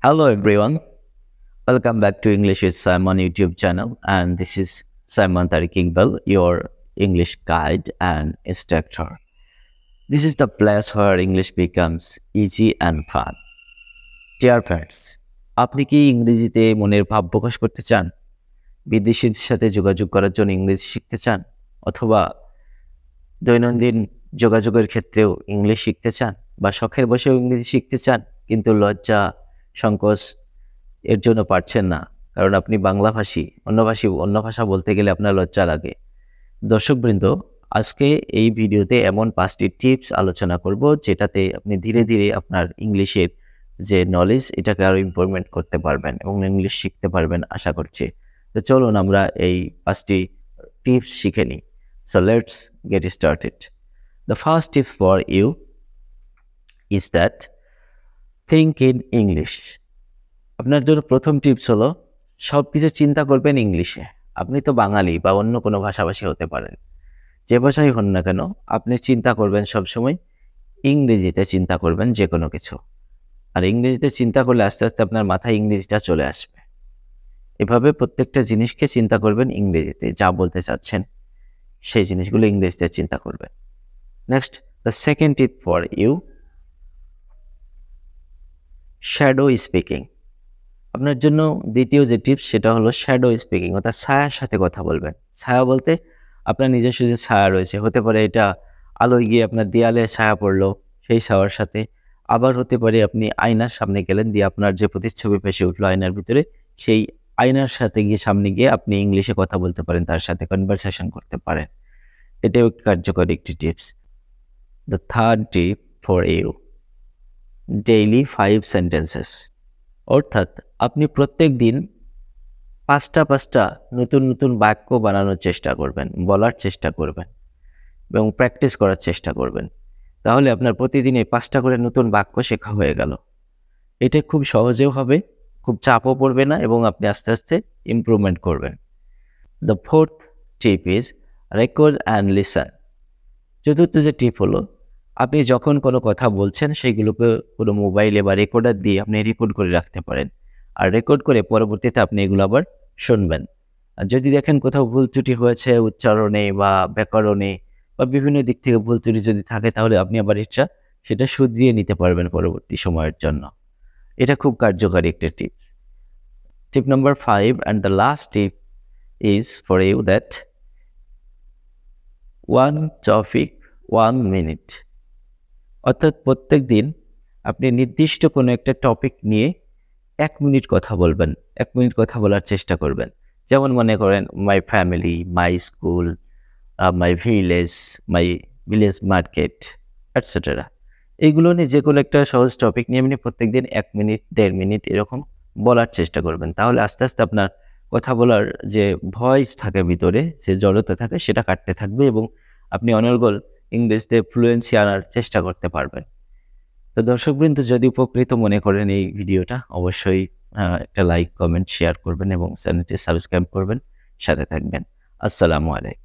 Hello everyone, welcome back to English with Simon YouTube channel, and this is Simon Tariq Iqbal, your English guide and instructor. This is the place where English becomes easy and fun. Dear friends, আপনি কি ইংরেজিতে মনের ভাব প্রকাশ করতে চান? বিদেশিদের সাথে যোগাযোগ করার জন্য ইংরেজি শিখতে চান? অথবা দৈনন্দিন যোগাযোগের ক্ষেত্রেও ইংলিশ শিখতে চান? বা শখের বসেও ইংরেজি শিখতে চান কিন্তু লজ্জা সংকোচ এর জন্য পারছেন না, কারণ আপনি বাংলাভাষী, অন্য ভাষা বলতে গেলে আপনার লজ্জা লাগে। দর্শকবৃন্দ, আজকে এই ভিডিওতে এমন 5টি টিপস আলোচনা করব যেটাতে আপনি ধীরে ধীরে আপনার ইংলিশের যে নলেজ এটাকে আরো ইমপ্রুভমেন্ট করতে পারবেন এবং ইংলিশ শিখতে পারবেন আশা করছি। তো চলুন আমরা এই 5টি টিপস শিখে নিই। So let's get started. The first tip for you is that think in English. আপনার জন্য প্রথম টিপস হলো সবকিছু চিন্তা করবেন ইংলিশে। আপনি তো বাঙালি বা অন্য কোনো ভাষাভাষী হতে পারেন, যে ভাষাই হন না কেন আপনি চিন্তা করবেন সবসময় ইংরেজিতে চিন্তা করবেন যে কোনো কিছু। আর ইংরেজিতে চিন্তা করলে আস্তে আস্তে আপনার মাথায় ইংরেজিটা চলে আসবে। এভাবে প্রত্যেকটা জিনিসকে চিন্তা করবেন ইংরেজিতে, যা বলতে চাচ্ছেন সেই জিনিসগুলো ইংরেজিতে চিন্তা করবেন। Next, the second tip for you, shadow speaking. আপনার জন্য দ্বিতীয় যে টিপস সেটা হলো শ্যাডো স্পিকিং, অর্থাৎ ছায়ার সাথে কথা বলবেন। ছায়া বলতে আপনার নিজস্ব যে ছায়া রয়েছে, হতে পারে এটা আলোয় গিয়ে আপনার দেয়ালে ছায়া পড়লো সেই ছায়ার সাথে, আবার হতে পারে আপনি আয়নার সামনে গেলেন, দিয়ে আপনার যে প্রতিচ্ছবি ভেসে উঠলো আয়নার ভিতরে, সেই আয়নার সাথে গিয়ে সামনে গিয়ে আপনি ইংলিশে কথা বলতে পারেন, তার সাথে কনভারসেশন করতে পারেন। এটাও কার্যকরী একটি tips. The third tip for you, daily 5 sentences. অর্থাৎ আপনি প্রত্যেক দিন 5টা নতুন নতুন বাক্য বানানোর চেষ্টা করবেন, বলার চেষ্টা করবেন এবং প্র্যাকটিস করার চেষ্টা করবেন। তাহলে আপনার প্রতিদিনে 5টা করে নতুন বাক্য শেখা হয়ে গেল। এটা খুব সহজেও হবে, খুব চাপও পড়বে না এবং আপনি আস্তে আস্তে ইমপ্রুভমেন্ট করবেন। The fourth tip is record and listen. চতুর্থ যে টিপ হলো, আপনি যখন কোনো কথা বলছেন সেইগুলোকে কোনো মোবাইলে বা রেকর্ডার দিয়ে আপনি রেকর্ড করে রাখতে পারেন, আর রেকর্ড করে পরবর্তীতে আপনি এগুলো আবার শুনবেন। আর যদি দেখেন কোথাও ভুল ত্রুটি হয়েছে উচ্চারণে বা ব্যাকরণে বা বিভিন্ন দিক থেকে ভুল ত্রুটি যদি থাকে, তাহলে আপনি আবার সেটা শুধরিয়ে নিতে পারবেন পরবর্তী সময়ের জন্য। এটা খুব কার্যকারী একটা tip. Tip number 5 and the last tip is for you that 1 topic 1 minute. অর্থাৎ প্রত্যেক দিন আপনি নির্দিষ্ট কোনো একটা টপিক নিয়ে 1 মিনিট কথা বলবেন, 1 মিনিট কথা বলার চেষ্টা করবেন। যেমন মনে করেন my family, my school, my village market etcetera. এইগুলো নিয়ে যে কোনো একটা সহজ টপিক নিয়ে আপনি প্রত্যেকদিন 1 মিনিট 1.5 মিনিট এরকম বলার চেষ্টা করবেন। তাহলে আস্তে আস্তে আপনার কথা বলার যে ভয়েস থাকে ভিতরে, যে জড়তা থাকে, সেটা কাটতে থাকবে এবং আপনি অনর্গল ইংরেজিতে ফ্লুয়েন্সি আনার চেষ্টা করতে পারবেন। তো দর্শকবৃন্দ, যদি উপকৃত মনে করেন এই ভিডিওটা, অবশ্যই একটা লাইক, কমেন্ট, শেয়ার করবেন এবং চ্যানেলটি সাবস্ক্রাইব করবেন, সাথে থাকবেন। আসসালামু আলাইকুম।